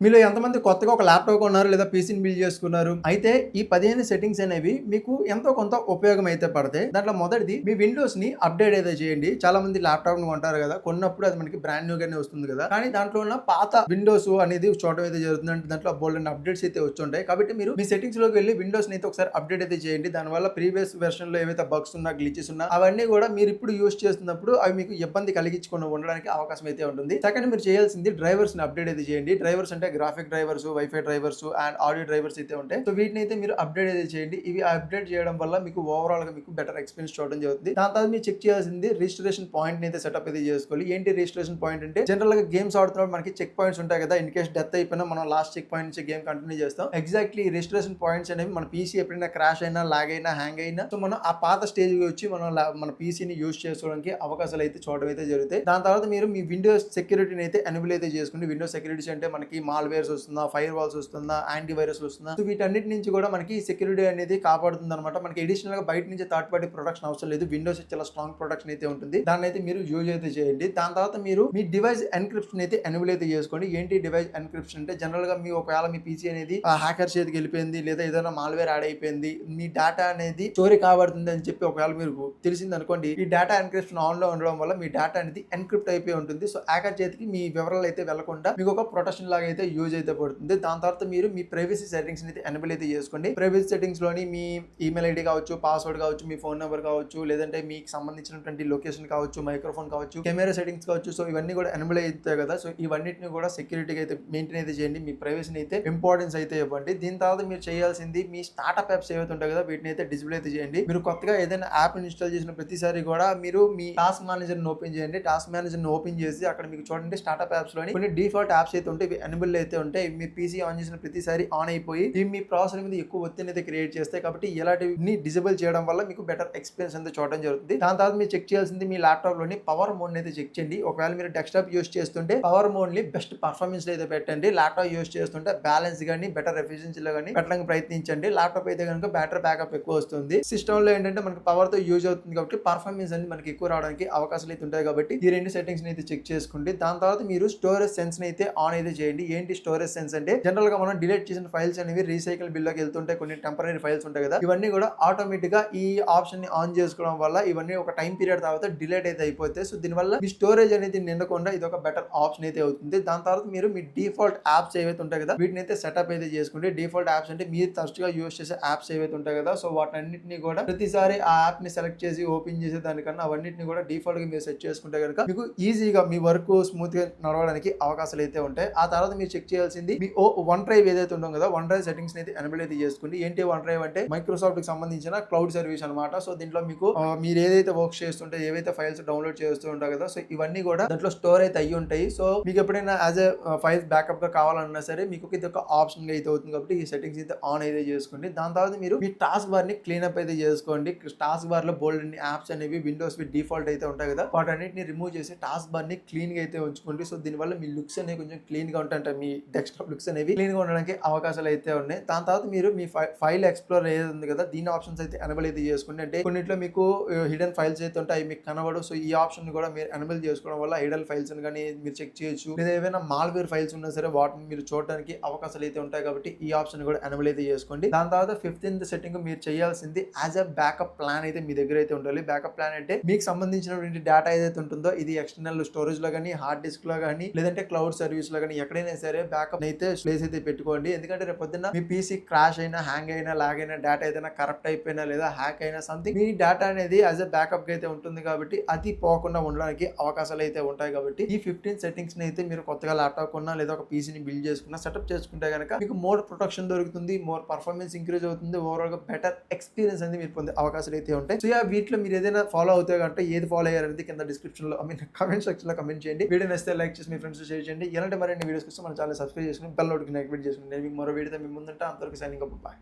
మీలో ఎంతమంది కొత్తగా ఒక ల్యాప్‌టాప్ కొన్నారు లేదా పీసీని బిల్డ్ చేసుకున్నారు? అయితే ఈ 15 సెట్టింగ్స్ అనేవి మీకు ఎంతో కొంత ఉపయోగం అయితే పడతాయి. దాంట్లో మొదటిది మీ విండోస్‌ని అప్‌డేట్ అయితే చేయండి. చాలా మంది ల్యాప్‌టాప్‌ని కొంటారు కదా! కొన్నప్పుడు అది మనకి బ్రాండ్ న్యూగానే వస్తుంది కదా! కానీ దాంట్లో ఉన్న పాత విండోస్ అనేది చూడడం అయితే జరుగుతుంది. అంటే దాంట్లో బోలెడన్ని అప్‌డేట్స్ అయితే వచ్చుంటాయి. కాబట్టి మీరు మీ సెట్టింగ్స్‌లోకి వెళ్లి విండోస్‌ని అయితే ఒకసారి అప్‌డేట్ అయితే చేయండి. దానివల్ల ప్రీవియస్ వెర్షన్‌లో ఏవైతే బగ్స్ ఉన్నా, గ్లిచెస్ ఉన్నా అవన్నీ కూడా మీరు ఇప్పుడు యూజ్ చేస్తున్నప్పుడు అవి మీకు ఇబ్బంది కలిగించకుండా ఉండడానికి అవకాశం అయితే ఉంటుంది. సెకండ్ మీరు చేయాల్సింది డ్రైవర్స్‌ని అప్‌డేట్ అయితే చేయండి. డ్రైవర్స్ అంటే graphic drivers, wifi drivers and audio drivers అయితే ఉంటాయి. సో వీటిని అయితే మీరు అప్‌డేట్ అయితే చేయండి. ఇవి అప్‌డేట్ చేయడం వల్ల మీకు ఓవరాల్ గా మీకు బెటర్ ఎక్స్‌పీరియన్స్ చూడడం జరుగుతుంది. దాని తర్వాత మీరు చెక్ చేయాల్సింది రిజిస్ట్రేషన్ పాయింట్‌ని అయితే సెటప్ అయితే చేసుకోవాలి. ఏంటి రిజిస్ట్రేషన్ పాయింట్ అంటే జనరల్ గా గేమ్స్ ఆడుతున్నప్పుడు మనకి చెక్ పాయింట్స్ ఉంటాయి కదా! ఇన్ కేస్ డెత్ అయిపోయినా మనం లాస్ట్ చెక్ పాయింట్ నుంచి గేమ్ కంటిన్యూ చేస్తాం. ఎగ్జాక్ట్‌లీ ఈ రిజిస్ట్రేషన్ పాయింట్స్ అనేవి మన పీసీ ఎప్పుడైనా క్రాష్ అయినా, లాగ్ అయినా, హ్యాంగ్ అయినా సో మనం ఆ పాత స్టేజ్‌కి వచ్చి మనం మన పీసీని యూజ్ చేసుకోవడానికి అవకాశాలు అయితే చూడడం అయితే జరుగుతాయి. దాని తర్వాత మీరు మీ విండోస్ సెక్యూరిటీని అయితే ఎనేబుల్ అయితే చేసుకోండి. విండోస్ సెక్యూరిటీస్ అంటే మనకి మాల్‌వేర్స్ వస్తుందా, ఫైర్ వాల్స్ వస్తుందా, యాంటీ వైరస్ వస్తుందా, సో వీటన్నిటి నుంచి కూడా మనకి సెక్యూరిటీ అనేది కాపాడుతుంది అనమాట. మనకి అడిషనల్ గా బయట నుంచి థర్డ్ పార్టీ ప్రొటెక్షన్ అవసరం లేదు. విండోస్ చాలా స్ట్రాంగ్ ప్రొటెక్షన్ అయితే ఉంటుంది. దాన్ని అయితే మీరు యూజ్ అయితే చేయండి. దాని తర్వాత మీరు మీ డివైస్ ఎన్క్రిప్షన్ అయితే ఎనేబుల్ అయితే చేసుకోండి. ఏంటి డివైస్ ఎన్క్రిప్షన్ అంటే జనరల్ గా మీ ఒకవేళ మీ పీసీ అనేది హ్యాకర్ చేతికి వెళ్ళిపోయింది లేదా ఏదైనా మాల్వేర్ యాడ్ అయిపోయింది, మీ డేటా అనేది చోరీ కాబడుతుంది అని చెప్పి ఒకవేళ మీరు తెలిసింది అనుకోండి, ఈ డేటా ఎన్క్రిప్షన్ ఆన్ లో ఉండడం వల్ల మీ డేటా అనేది ఎన్క్రిప్ట్ అయిపోయి ఉంటుంది. సో హ్యాకర్ చేతికి మీ వివరాలు అయితే వెళ్లకుండా మీకు ఒక ప్రొటెక్షన్ లాగా అయితే యూజ్ అయితే పడుతుంది. దాని తర్వాత మీరు మీ ప్రైవసీ సెట్టింగ్స్ అయితే ఎనేబుల్ అయితే చేసుకోండి. ప్రైవసీ సెట్టింగ్స్ లోని మీ ఈమెయిల్ ఐడి కావచ్చు, పాస్వర్డ్ కావచ్చు, మీ ఫోన్ నెంబర్ కావచ్చు, లేదంటే మీకు సంబంధించినటువంటి లొకేషన్ కావచ్చు, మైక్రోఫోన్ కావచ్చు, కెమెరా సెట్టింగ్స్ కావచ్చు, సో ఇవన్నీ కూడా ఎనేబుల్ అవుతాయి కదా! సో ఇవన్నిటిని కూడా సెక్యూరిటీగా అయితే మెయింటైన్ అయితే చేయండి. మీ ప్రైవసీని అయితే ఇంపార్టెన్స్ అయితే ఇవ్వండి. దీని తర్వాత మీరు చేయాల్సింది మీ స్టార్ట్అప్ యాప్స్ ఏవైతే ఉంటాయి కదా వీటిని అయితే డిస్ప్లే అయితే చేయండి. మీరు కొత్తగా ఏదైనా యాప్ ఇన్స్టాల్ చేసిన ప్రతిసారి కూడా మీరు మీ టాస్క్ మేనేజర్ ని ఓపెన్ చేయండి. టాస్క్ మేనేజర్ ని ఓపెన్ చేసి అక్కడ మీకు చూడండి స్టార్ట్అప్ యాప్స్ లోని కొన్ని డిఫాల్ట్ యాప్స్ అయితే ఉంటాయి. ఇవి ఎనేబుల్ అయితే ఉంటాయి. మీ పీసీ ఆన్ చేసిన ప్రతిసారి ఆన్ అయిపోయి ఇవి మీ ప్రాసెసర్ మీద ఎక్కువ ఒత్తిడిని అయితే క్రియేట్ చేస్తాయి. కాబట్టి ఇలాంటివి డిజేబుల్ చేయడం వల్ల మీకు బెటర్ ఎక్స్పీరియన్స్ అయితే చూడడం జరుగుతుంది. దాని తర్వాత మీరు చెక్ చేయాల్సింది మీ ల్యాప్టాప్ లోని పవర్ మోడ్ అయితే చెక్ చేయండి. ఒకవేళ మీరు డెస్క్టాప్ యూస్ చేస్తుంటే పవర్ మోడ్ ని బెస్ట్ పర్ఫార్మెన్స్ అయితే పెట్టండి. ల్యాప్టాప్ యూస్ చేస్తుంటే బ్యాలెన్స్ గానీ బెటర్ ఎఫిషియన్సీలో గానీ పెట్టడానికి ప్రయత్నించండి. ల్యాప్టాప్ అయితే కనుక బ్యాటరీ బ్యాకప్ ఎక్కువ వస్తుంది. సిస్టమ్ లో ఏంటంటే మనకి పవర్ తో యూజ్ అవుతుంది కాబట్టి పర్ఫార్మెన్స్ అనేది మనకి ఎక్కువ రావడానికి అవకాశాలు అయితే ఉంటాయి. కాబట్టి ఈ రెండు సెట్టింగ్స్ అయితే చెక్ చేసుకోండి. దాని తర్వాత మీరు స్టోరేజ్ సెన్స్ అయితే ఆన్ అయితే చేయండి. ఏంటి స్టోరేజ్ సెన్స్ అంటే జనరల్ గా మనం డిలీట్ చేసిన ఫైల్స్ అనేవి రీసైకిల్ బిల్ లోకి వెళ్తుంటాయి. కొన్ని టెంపరరీ ఫైల్స్ ఉంటాయి కదా, ఇవన్నీ కూడా ఆటోమేటిక్ గా ఈ ఆప్షన్ ని ఆన్ చేసుకోవడం వల్ల ఇవన్నీ ఒక టైం పీరియడ్ తర్వాత డిలీట్ అయితే అయిపోతాయి. సో దీనివల్ల మీ స్టోరేజ్ అనేది నిండకుండా ఇది ఒక బెటర్ ఆప్షన్ అయితే అవుతుంది. దాని తర్వాత మీరు మీ డిఫాల్ట్ యాప్స్ ఏవైతే ఉంటాయి కదా వీటిని అయితే సెటప్ అయితే చేసుకోండి. డిఫాల్ట్ యాప్స్ అంటే మీరు తరచుగా యూజ్ చేసే యాప్స్ ఏవైతే ఉంటాయి కదా, సో వాటన్నిటిని కూడా ప్రతిసారి ఆ యాప్ ని సెలెక్ట్ చేసి ఓపెన్ చేసే దానికన్నా అవన్నిటిని కూడా డిఫాల్ట్ గా మీరు సెట్ చేసుకుంటే కనుక మీకు ఈజీగా మీ వర్క్ స్మూత్ గా నడవడానికి అవకాశాలు అయితే ఉంటాయి. ఆ తర్వాత మీరు చెక్ చేయాల్సింది మీ వన్ డ్రైవ్ ఏదైతే ఉందో కదా, వన్ డ్రైవ్ సెట్టింగ్స్ అయితే ఎనేబుల్ అయితే చేసుకోండి. ఏంటి వన్ డ్రైవ్ అంటే మైక్రోసాఫ్ట్ కి సంబంధించిన క్లౌడ్ సర్వీస్ అనమాట. సో దీంట్లో మీకు మీరు ఏదైతే వర్క్ చేస్తుంటే ఏవైతే ఫైల్స్ డౌన్లోడ్ చేస్తూ ఉంటారు కదా, సో ఇవన్నీ కూడా దాంట్లో స్టోర్ అయితే అయ్యి ఉంటాయి. సో మీకు ఎప్పుడైనా యాజ్ ఎ ఫైల్స్ బ్యాకప్ గా కావాలన్నా సరే మీకు ఇది ఒక ఆప్షన్ అయితే అవుతుంది. కాబట్టి ఈ సెట్టింగ్స్ అయితే ఆన్ అయితే చేసుకోండి. దాని తర్వాత మీరు మీ టాస్క్ బార్ ని క్లీన్ అప్ అయితే చేసుకోండి. టాస్క్ బార్ లో బోల్డ్ అన్ని యాప్స్ అనేవి విండోస్ డిఫాల్ట్ అయితే ఉంటాయి కదా, వాటన్నిటిని రిమూవ్ చేసి టాస్క్ బార్ ని క్లీన్ గా అయితే ఉంచుకోండి. సో దీనివల్ల మీ లుక్స్ అనేవి కొంచెం క్లీన్ గా ఉంటాయి. మీ డెస్క్టాప్ లుక్స్ అనేవి క్లీన్ గా ఉండడానికి అవకాశాలు అయితే ఉన్నాయి. దాని తర్వాత మీరు మీ ఫైల్ ఎక్స్ప్లోర్ ఏది ఉంది కదా దీని ఆప్షన్స్ అయితే ఎనేబుల్ అయితే చేసుకోండి. అంటే కొన్నిట్లో మీకు హిడెన్ ఫైల్స్ అయితే ఉంటాయి, మీకు కనబడు. సో ఈ ఆప్షన్ కూడా మీరు ఎనేబుల్ చేసుకోవడం వల్ల హిడెన్ ఫైల్స్ కానీ మీరు చెక్ చేయొచ్చు. లేదా ఏమైనా మాల్వేర్ ఫైల్స్ ఉన్నా సరే వాటిని మీరు చూడడానికి అవకాశాలు అయితే ఉంటాయి. కాబట్టి ఈ ఆప్షన్ కూడా ఎనేబుల్ అయితే చేసుకోండి. దాని తర్వాత 15th సెట్టింగ్ మీరు చేయాల్సింది యాజ్ ఎ బ్యాకప్ ప్లాన్ అయితే మీ దగ్గర అయితే ఉండాలి. బ్యాకప్ ప్లాన్ అంటే మీకు సంబంధించినటువంటి డేటా ఏదైతే ఉంటుందో ఇది ఎక్స్టర్నల్ స్టోరేజ్ లో కానీ, హార్డ్ డిస్క్ లో కానీ, లేదంటే క్లౌడ్ సర్వీస్ లో కానీ ఎక్కడైనా సరే బ్యాకప్ అయితే ప్లేస్ అయితే పెట్టుకోండి. ఎందుకంటే రేపు పొద్దున్న మీ పీసీ క్రాష్ అయినా, హ్యాంగ్ అయినా, లాగ్ అయినా, డేటా ఏదైనా కరప్ట్ అయిపోయినా లేదా హ్యాక్ అయినా సంథింగ్ మీ డేటా అనేది యాజ్ ఎ బ్యాకప్ గా అయితే ఉంటుంది. కాబట్టి అది పోకుండా ఉండడానికి అవకాశాలు అయితే ఉంటాయి. కాబట్టి ఈ 15 సెట్టింగ్స్ అయితే మీరు కొత్తగా ల్యాప్టాప్ కొన్నా లేదా ఒక పీసీని బిల్డ్ చేసుకున్నా సెటప్ చేసుకుంటే కనుక మీకు మోర్ ప్రొటెక్షన్ దొరుకుతుంది, మోర్ పర్ఫార్మెన్స్ ఇంక్రీజ్ అవుతుంది, ఓవరాల్ గా బెటర్ ఎక్స్పీరియన్స్ అనేది మీరు పొందే అవకాశాలు అయితే ఉంటాయి. సో వీటిలో మీరు ఏదైనా ఫాలో అవుతాయి కంటే ఏది ఫాలో అయ్యారనేది కింద డిస్క్రిప్షన్ లో కామెంట్ సెక్షన్ లో కమెంట్ చేయండి. వీడియో నచ్చితే లైక్ చేసి మీ ఫ్రెండ్స్ షేర్ చేయండి. ఇలాంటి మరిన్ని వీడియోస్ కోసం మన ఛానల్ సబ్స్క్రైబ్ చేసుకుని బెల్ నోటిఫికేషన్ యాక్టివేట్ చేసుకుని నేను మీకు మరో వీడియోతో మీ ముందుంటా. అంతవరకు సైనింగ్ అప్. బాయ్.